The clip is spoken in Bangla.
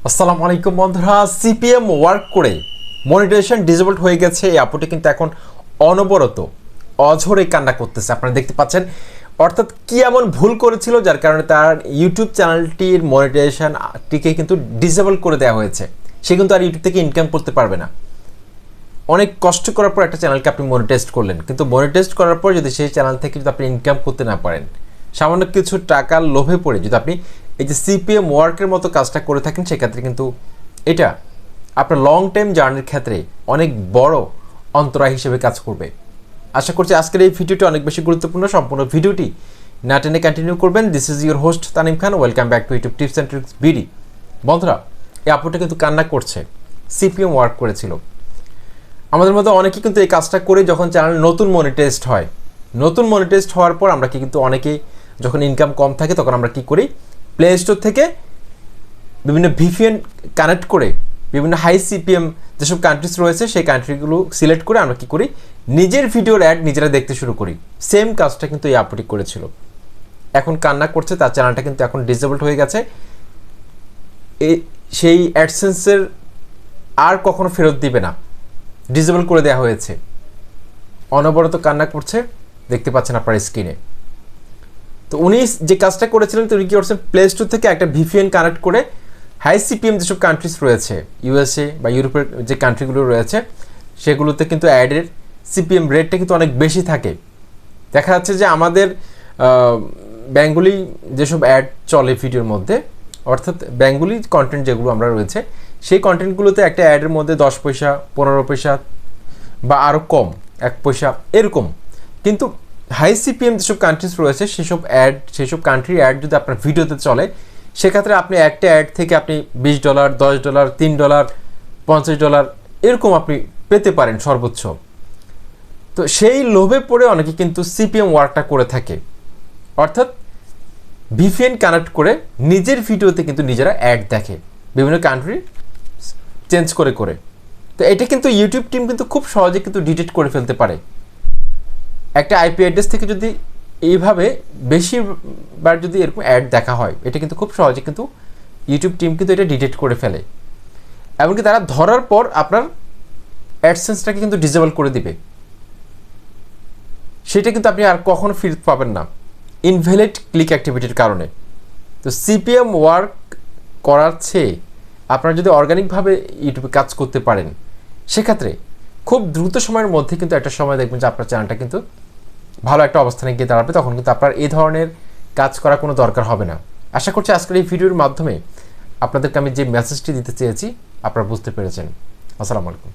আসসালামু আলাইকুম বন্ধুরা, সিপিএম ওয়ার্ক করে মনিটাইজেশন ডিসেবলড হয়ে গেছে। এই আপুটি কিন্তু এখন অনবরত অঝরে কান্না করতেছে, আপনারা দেখতে পাচ্ছেন। অর্থাৎ কি এমন ভুল করেছিল যার কারণে তার ইউটিউব চ্যানেলটির মনিটাইজেশনটিকে কিন্তু ডিসেবল করে দেওয়া হয়েছে। সে কিন্তু আর ইউটিউব থেকে ইনকাম করতে পারবে না। অনেক কষ্ট করার পর একটা চ্যানেলকে আপনি মনিটাইজ করলেন, কিন্তু মনিটাইজ করার পর যদি সেই চ্যানেল থেকে যদি আপনি ইনকাম করতে না পারেন, সামান্য কিছু টাকার লোভে পড়ে যদি আপনি এই যে সিপিএম ওয়ার্কের মতো কাজটা করে থাকেন, সেক্ষেত্রে কিন্তু এটা আপনার লং টাইম জার্নির ক্ষেত্রে অনেক বড় অন্তরায় হিসেবে কাজ করবে। আশা করছি আজকের এই ভিডিওটি অনেক বেশি গুরুত্বপূর্ণ। সম্পূর্ণ ভিডিওটি না টেনে কন্টিনিউ করবেন। This is your host Tanim Khan, welcome back to YouTube tips and tricks BD. বন্ধুরা, এই আপুটা কিন্তু কান্না করছে, সিপিএম ওয়ার্ক করেছিল। আমাদের মধ্যে অনেকেই কিন্তু এই কাজটা করে যখন চ্যানেল নতুন মনিটাইজড হয়, নতুন মনিটাইজড হওয়ার পর আমরা কিন্তু অনেকেই যখন ইনকাম কম থাকে তখন আমরা কী করি, প্লে স্টোর থেকে বিভিন্ন ভিপিএন কানেক্ট করে বিভিন্ন হাই সিপিএম যেসব কান্ট্রিজ রয়েছে সেই কান্ট্রিগুলো সিলেক্ট করে আমরা কী করি, নিজের ভিডিওর অ্যাড নিজেরা দেখতে শুরু করি। সেম কাজটা কিন্তু এই আপুটি করেছিল। এখন কান্না করছে, তার চ্যানেলটা কিন্তু এখন ডিসেবলড হয়ে গেছে। সেই অ্যাডসেন্সের আর কখনো ফেরত দিবে না, ডিসেবল করে দেওয়া হয়েছে। অনবরত কান্না করছে, দেখতে পাচ্ছেন আপনার স্ক্রিনে। তো উনি যে কাজটা করেছিলেন, তো উনি কী করছেন, প্লে স্টোর থেকে একটা ভিপিএন কানেক্ট করে হাই সিপিএম যেসব কান্ট্রিজ রয়েছে, ইউএসএ বা ইউরোপের যে কান্ট্রিগুলো রয়েছে, সেগুলোতে কিন্তু অ্যাডের সিপিএম রেটটা কিন্তু অনেক বেশি থাকে। দেখা যাচ্ছে যে আমাদের বেঙ্গলি যেসব অ্যাড চলে ভিডিওর মধ্যে, অর্থাৎ বেঙ্গলি কন্টেন্ট যেগুলো আমরা রয়েছে, সেই কন্টেন্টগুলোতে একটা অ্যাডের মধ্যে 10 পয়সা, 15 পয়সা বা আরও কম, 1 পয়সা এরকম। কিন্তু হাই সিপিএম যেসব কান্ট্রিজ রয়েছে সেসব কান্ট্রির অ্যাড যদি আপনার ভিডিওতে চলে, সেক্ষেত্রে আপনি একটা অ্যাড থেকে আপনি $20, $10, $3, $50 এরকম আপনি পেতে পারেন সর্বোচ্চ। তো সেই লোভে পড়ে অনেকে কিন্তু সিপিএম ওয়ার্কটা করে থাকে, অর্থাৎ ভিপিএন কানেক্ট করে নিজের ভিডিওতে কিন্তু নিজেরা অ্যাড দেখে বিভিন্ন কান্ট্রি চেঞ্জ করে করে। তো এটা কিন্তু ইউটিউব টিম কিন্তু খুব সহজে কিন্তু ডিটেক্ট করে ফেলতে পারে। একটা আইপি অ্যাড্রেস থেকে যদি এইভাবে বেশিবার যদি এরকম অ্যাড দেখা হয়, এটা কিন্তু খুব সহজে কিন্তু ইউটিউব টিম কিন্তু এটা ডিটেক্ট করে ফেলে। এমনকি তারা ধরার পর আপনার অ্যাডসেন্সটাকে কিন্তু ডিসেবল করে দিবে। সেটা কিন্তু আপনি আর কখনো ফিরত পাবেন না ইনভ্যালিড ক্লিক অ্যাক্টিভিটির কারণে। তো সিপিএম ওয়ার্ক করার চেয়ে আপনারা যদি অর্গানিকভাবে ইউটিউবে কাজ করতে পারেন, সেক্ষেত্রে খুব দ্রুত সময়ের মধ্যে কিন্তু একটা সময় দেখবেন যে আপনার চ্যানেলটা কিন্তু ভালো একটা অবস্থানে গিয়ে দাঁড়াবে। তখন কিন্তু আপনার এই ধরনের কাজ করার কোনো দরকার হবে না। আশা করছি আজকের এই ভিডিওর মাধ্যমে আপনাদেরকে আমি যে মেসেজটি দিতে চেয়েছি আপনারা বুঝতে পেরেছেন। আসসালামু আলাইকুম।